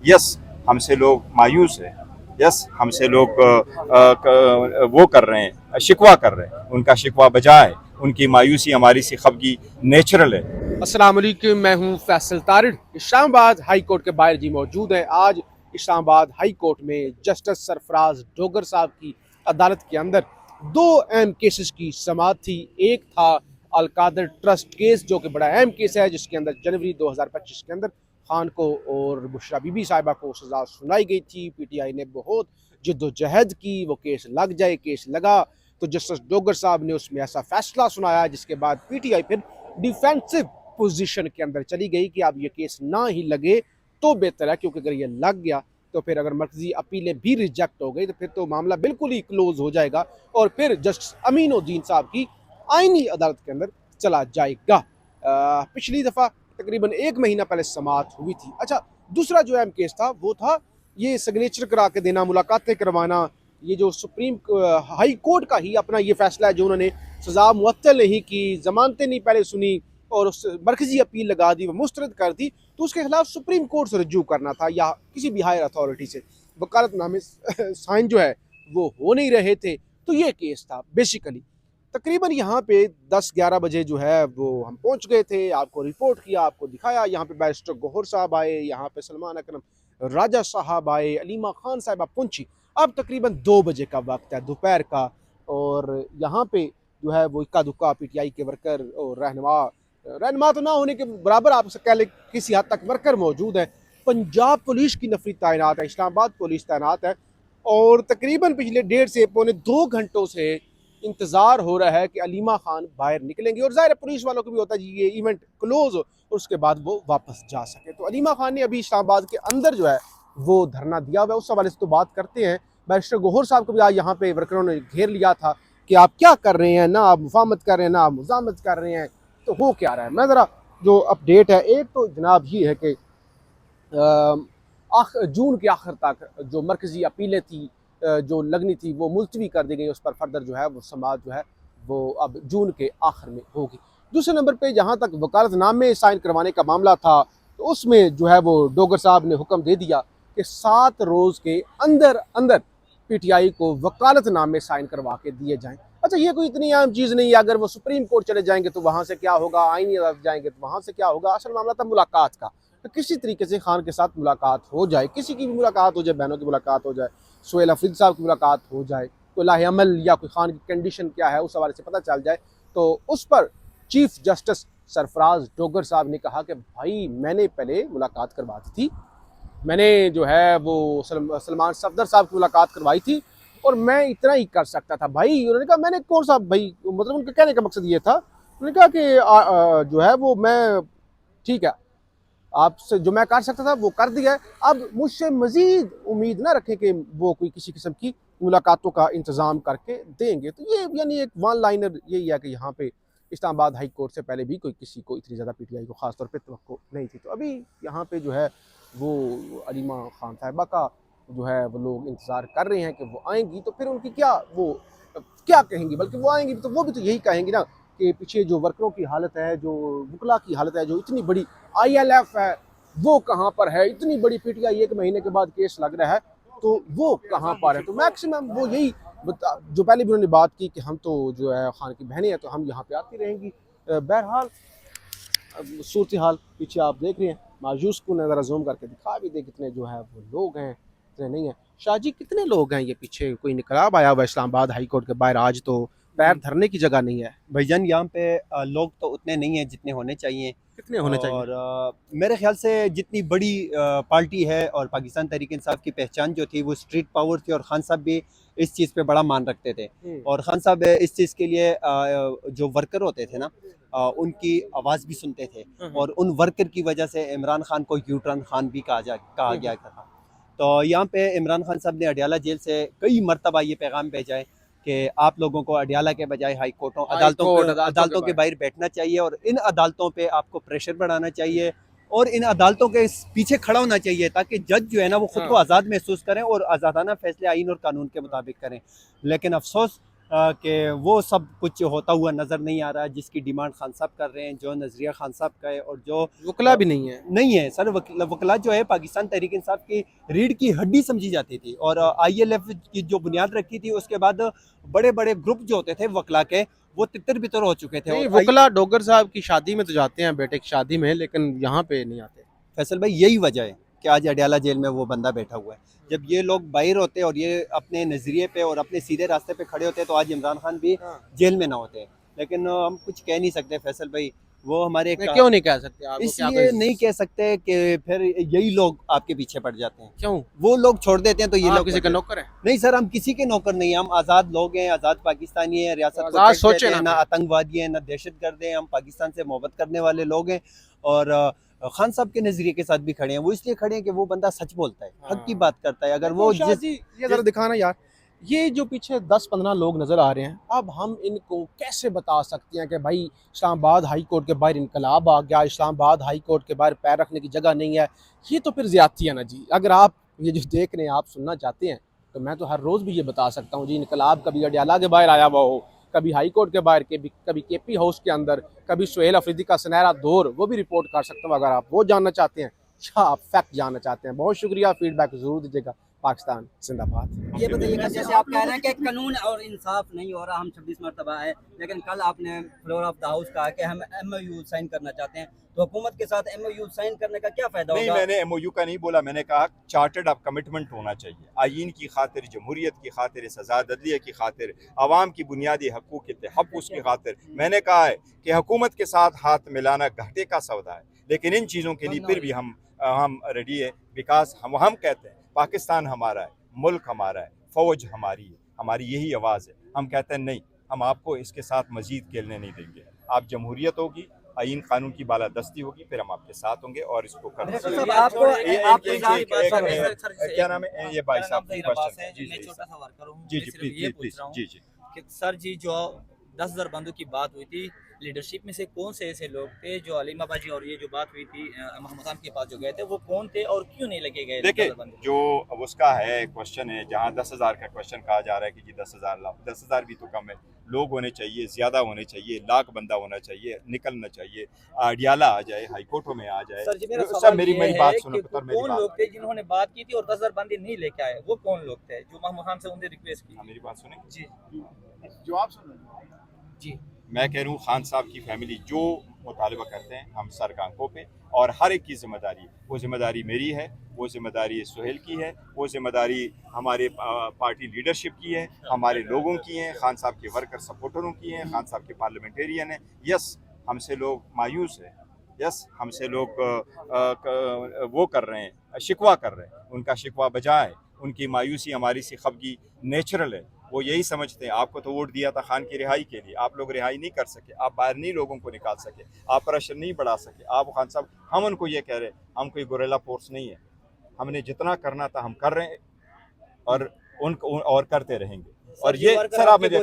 Yes हमसे लोग मायूस है, यस हमसे लोग वो कर रहे हैं, शिकवा कर रहे हैं, उनका शिकवा बजाय उनकी मायूसी हमारी सी खफगी नेचुरल है। अस्सलाम वालेकुम, मैं हूं फैसल तारिड़। इस्लामाबाद हाई कोर्ट के बाहर जी मौजूद हैं। आज इस्लामाबाद हाई कोर्ट में जस्टिस सरफराज डोगर साहब की अदालत के अंदर दो अहम केसेस की समाअत थी। एक था अलकादर ट्रस्ट केस, जो कि बड़ा अहम केस है, जिसके अंदर जनवरी 2025 के अंदर खान को और बुशरा बीबी साहिबा को सजा सुनाई गई थी। पीटीआई ने बहुत जद्दोजहद की, वो केस लग जाए, केस लगा तो जस्टिस डोगर साहब ने उसमें ऐसा फैसला सुनाया, जिसके बाद पीटीआई फिर डिफेंसिव पोजीशन के अंदर चली गई कि अब ये केस ना ही लगे तो बेहतर है, क्योंकि अगर ये लग गया तो फिर अगर मर्कजी अपीलें भी रिजेक्ट हो गई तो फिर तो मामला बिल्कुल ही क्लोज हो जाएगा और फिर जस्टिस अमीनुद्दीन साहब की आईनी अदालत के अंदर चला जाएगा। पिछली दफ़ा तकरीबन 1 महीना पहले समाअत हुई थी। अच्छा, दूसरा जो अहम केस था वो था ये सिग्नेचर करा के देना, मुलाकातें करवाना। ये जो सुप्रीम हाई कोर्ट का ही अपना ये फैसला है, जो उन्होंने सजा मुअत्तल नहीं की, जमानतें नहीं पहले सुनी और उस मरकजी अपील लगा दी, वो मुस्तरद कर दी, तो उसके खिलाफ सुप्रीम कोर्ट से रजू करना था या किसी भी हायर अथॉरिटी से। वकालतनामे साइन जो है वो हो नहीं रहे थे, तो ये केस था बेसिकली। तकरीबन यहाँ पे 10-11 बजे जो है वो हम पहुँच गए थे, आपको रिपोर्ट किया, आपको दिखाया। यहाँ पे बैरिस्टर गौहर साहब आए, यहाँ पे सलमान अकरम राजा साहब आए, अलीमा खान साहिबा पहुंची। अब तकरीबन 2 बजे का वक्त है दोपहर का, और यहाँ पे जो है वो इक्का दुक्का पीटीआई के वर्कर और रहनुमा तो ना होने के बराबर आप कह ले, किसी हद तक वर्कर मौजूद है। पंजाब पुलिस की नफरी तैनात है, इस्लामाबाद पुलिस तैनात है, और तकरीबन पिछले 1.5 से 2 घंटों से इंतज़ार हो रहा है कि अलीमा खान बाहर निकलेंगे, और ज़ाहिर पुलिस वालों को भी होता है जी ये इवेंट क्लोज हो और उसके बाद वो वापस जा सके। तो अलीमा खान ने अभी इस्लामाबाद के अंदर जो है वो धरना दिया हुआ है। उस हवाले से तो बात करते हैं। बैरिस्टर गौहर साहब को भी आज यहाँ पे वर्करों ने घेर लिया था कि आप क्या कर रहे हैं, ना आप मुफाहमत कर रहे हैं, ना आप मुजामत कर रहे हैं, तो हो क्या रहा है। मैं ज़रा जो अपडेट है, एक तो जनाब ये है कि जून के आखिर तक जो मरकज़ी अपीलें थी जो लगनी थी वो मुलतवी कर दी गई। उस पर फर्दर जो है वो समाअत जो है वो अब जून के आखिर में होगी। दूसरे नंबर पे जहाँ तक वकालतनामे साइन करवाने का मामला था, तो उसमें जो है वो डोगर साहब ने हुक्म दे दिया कि 7 रोज़ के अंदर अंदर पीटीआई को वकालतनामे साइन करवा के दिए जाएँ। अच्छा, ये कोई इतनी आम चीज़ नहीं है। अगर वो सुप्रीम कोर्ट चले जाएंगे तो वहाँ से क्या होगा, आईनी अदालत जाएंगे तो वहाँ से क्या होगा। असल मामला था मुलाकात का, तो किसी तरीके से खान के साथ मुलाकात हो जाए, किसी की भी मुलाकात हो जाए, बहनों की मुलाकात हो जाए, सोहेल अफरीद साहब की मुलाकात हो जाए, कोई लाहे अमल या कोई खान की कंडीशन क्या है उस हवाले से पता चल जाए, तो उस पर चीफ जस्टिस सरफराज डोगर साहब ने कहा कि भाई मैंने पहले मुलाकात करवा दी थी, मैंने जो है वो सलमान सफदर साहब की मुलाकात करवाई थी और मैं इतना ही कर सकता था भाई। उन्होंने कहा मैंने कौन सा भाई, मतलब उनके कहने का मकसद ये था, उन्होंने कहा कि जो है वो मैं ठीक है, आपसे जो मैं कर सकता था वो कर दिया है, अब मुझसे मजीद उम्मीद ना रखें कि वो कोई किसी किस्म की मुलाकातों का इंतज़ाम करके देंगे। तो ये यानी एक वन लाइनर यही है कि यहाँ पे इस्लामाबाद हाई कोर्ट से पहले भी कोई किसी को इतनी ज़्यादा पीटीआई को ख़ास तौर पे तवक्को नहीं थी। तो अभी यहाँ पे जो है वो अलीमा खान साहिबा का जो है वो लोग इंतज़ार कर रहे हैं कि वो आएंगी तो फिर उनकी क्या वो क्या कहेंगी, बल्कि वो आएंगी तो वो भी तो यही कहेंगी ना कि पीछे जो वर्करों की हालत है, जो वकला की हालत है, जो इतनी बड़ी ILF है वो कहाँ पर है, इतनी बड़ी पीटीआई 1 महीने के बाद केस लग रहा है तो वो कहाँ पर है। तो मैक्सिमम वो यही जो पहले भी उन्होंने बात की कि हम तो जो है खान की बहनें हैं तो हम यहाँ पे आती रहेंगी। बहरहाल सूरत हाल पीछे आप देख रहे हैं, मायूस को नज़र जूम करके दिखा भी दे कितने जो है वो लोग हैं, कितने नहीं है। शाहजी कितने लोग हैं ये पीछे, कोई निकलाब आया हुआ इस्लामाबाद हाई कोर्ट के बाहर, आज तो पैर धरने की जगह नहीं है। भाईजान यहाँ पे लोग तो उतने नहीं हैं जितने होने चाहिए। कितने होने चाहिए? और मेरे ख्याल से जितनी बड़ी पार्टी है और पाकिस्तान तहरीक इंसाफ की पहचान जो थी वो स्ट्रीट पावर थी, और खान साहब भी इस चीज़ पे बड़ा मान रखते थे। और खान साहब इस चीज़ के लिए जो वर्कर होते थे ना उनकी आवाज़ भी सुनते थे, और उन वर्कर की वजह से इमरान खान को यूटर्न खान भी कहा गया था। तो यहाँ पे इमरान खान साहब ने अडियाला जेल से कई मरतबा ये पैगाम भेजा है कि आप लोगों को अडियाला के बजाय हाई कोर्टों अदालतों के बाहर बैठना चाहिए, और इन अदालतों पे आपको प्रेशर बढ़ाना चाहिए, और इन अदालतों के पीछे खड़ा होना चाहिए ताकि जज जो है ना वो खुद को आज़ाद महसूस करें और आज़ादाना फैसले आइन और कानून के मुताबिक करें। लेकिन अफसोस कि वो सब कुछ होता हुआ नज़र नहीं आ रहा, जिसकी डिमांड खान साहब कर रहे हैं, जो नज़रिया खान साहब का है और जो वकला भी नहीं है। नहीं है सर। वकला जो है पाकिस्तान तहरीक इंसाफ की रीढ़ की हड्डी समझी जाती थी, और ILF की जो बुनियाद रखी थी उसके बाद बड़े बड़े ग्रुप जो होते थे वकला के, वो तितर बितर हो चुके थे। नहीं, और वकला डोगर साहब की शादी में तो जाते हैं, बेटे की शादी में, लेकिन यहाँ पे नहीं आते। फैसल भाई यही वजह है कि आज अडयाला जेल में वो बंदा बैठा हुआ है। जब ये लोग बाहर होते और ये अपने नज़रिए पे और अपने सीधे रास्ते पे खड़े होते तो आज इमरान खान भी जेल में ना होते। लेकिन हम कुछ कह नहीं सकते फैसल भाई, वो हमारे एक क्यों नहीं कह सकते आप? इसलिए नहीं कह सकते कि फिर यही लोग आपके पीछे पड़ जाते हैं। क्यों? वो लोग छोड़ देते हैं तो ये आप लोग किसी का पड़ नौकर है? नहीं सर, हम किसी के नौकर नहीं हैं, हम आज़ाद लोग हैं, आज़ाद पाकिस्तानी हैं, रियासत को आज़ाद टैक्स सोचें देते हैं, ना ना आतंकवादी हैं, ना दहशतगर्द हैं, हम पाकिस्तान से मोहब्बत करने वाले लोग हैं। और खान साहब के नज़रिए के साथ भी खड़े हैं। वो इसलिए खड़े हैं कि वो बंदा सच बोलता है, हक की बात करता है। अगर वो ये जरा दिखाना यार, ये जो पीछे 10-15 लोग नजर आ रहे हैं, अब हम इनको कैसे बता सकते हैं कि भाई इस्लामाबाद हाई कोर्ट के बाहर इनकलाब आ गया, इस्लामाबाद हाई कोर्ट के बाहर पैर रखने की जगह नहीं है? ये तो फिर ज्यादती है ना जी। अगर आप ये जो देख रहे हैं, आप सुनना चाहते हैं, तो मैं तो हर रोज़ भी ये बता सकता हूँ जी, इनकलाब कभी अडयाला के बाहर आया हुआ हो, कभी हाई कोर्ट के बाहर के, कभी KP हाउस के अंदर, कभी सुहेल अफरीदी का सुनहरा दौर, वो भी रिपोर्ट कर सकता हूँ अगर आप वो जानना चाहते हैं या आप फैक्ट जानना चाहते हैं। बहुत शुक्रिया, फीडबैक ज़रूर दीजिएगा। पाकिस्तान जिंदाबाद। ये बताइएगा, जैसे आप कह रहे हैं कि कानून और इंसाफ नहीं हो रहा, हम 26 मरतबा आए, लेकिन कल आपने फ्लोर ऑफ द हाउस कहा कि हम MOU साइन करना चाहते हैं, तो हुकूमत के साथ MOU साइन करने का क्या फायदा नहीं, होगा? मैंने MOU का नहीं बोला, मैंने कहा चार्टर्ड ऑफ कमिटमेंट होना चाहिए, आइन की खातिर, जमहूरियत की खातिर, सजा ददलिया की खातिर, आवाम की बुनियादी हकूक़ के तहफ़्फ़ुज़ की खातिर। मैंने कहा है कि हुकूमत के साथ हाथ मिलाना घाटे का सौदा है, लेकिन इन चीज़ों के लिए फिर भी हम रेडी है, बिकॉज हम कहते हैं पाकिस्तान हमारा है, मुल्क हमारा है, फ़ौज हमारी है, हमारी यही आवाज़ है। हम कहते हैं नहीं, हम आपको इसके साथ मज़ीद खेलने नहीं देंगे। आप जमहूरियत होगी, आइन कानून की बालादस्ती होगी, फिर हम आपके साथ होंगे और इसको कर क्या नाम है ये भाई साहब? मैं छोटा सा वर्कर हूँ, जी मैं जी सिर्फ ये पूछ रहा हूँ जी जी कि सर जी, जो 10,000 बंदों की बात हुई थी, लीडरशिप में से कौन से ऐसे लोग थे जो अलीमा बाजी और ये जो बात हुई थी मोहम्मद खान के पास जो गए थे, वो कौन थे और क्यों नहीं लगे गए? देखिए, जो उसका है क्वेश्चन है, जहाँ 10,000 का क्वेश्चन कहा जा रहा है कि जी 10,000 लाओ, 10,000 भी तो कम है, लोग होने चाहिए, ज़्यादा होने चाहिए, लाख बंदा होना चाहिए, निकलना चाहिए, अडयाला आ जाए, हाई कोर्टों में आ जाए। सर जी, मेरा सब सवाल मेरी ये है बात कि सुनो पुत्र, मेरी कौन बात लोग थे जिन्होंने बात की थी और 10,000 बंदे नहीं लेके आए? वो कौन लोग थे जो मोहम्मद खान से उन्होंने रिक्वेस्ट की? मेरी बात सुने जी जवाब सुन जी। मैं कह रहा हूँ खान साहब की फैमिली जो मुतालबा करते हैं, हम सर आंखों पे, और हर एक की जिम्मेदारी है। वो जिम्मेदारी मेरी है, वो जिम्मेदारी सुहेल की है, वो जिम्मेदारी हमारे पार्टी लीडरशिप की है, हमारे लोगों की है, खान साहब के वर्कर सपोर्टरों की हैं, खान साहब के पार्लियामेंटेरियन हैं। यस, हमसे लोग मायूस हैं, यस, हमसे लोग वो कर रहे हैं, शिकवा कर रहे हैं, उनका शिकवा बजा है, उनकी मायूसी हमारी सी खफगी नेचुरल है। वो यही समझते हैं, आपको तो वोट दिया था खान की रिहाई के लिए, आप लोग रिहाई नहीं कर सके, आप बाहर नहीं लोगों को निकाल सके, आप प्रेशर नहीं बढ़ा सके, आप खान साहब, हम उनको ये कह रहे हैं, हम कोई गोरेला फोर्स नहीं है, हमने जितना करना था हम कर रहे हैं और उनको और करते रहेंगे। और ये सर आप मुझे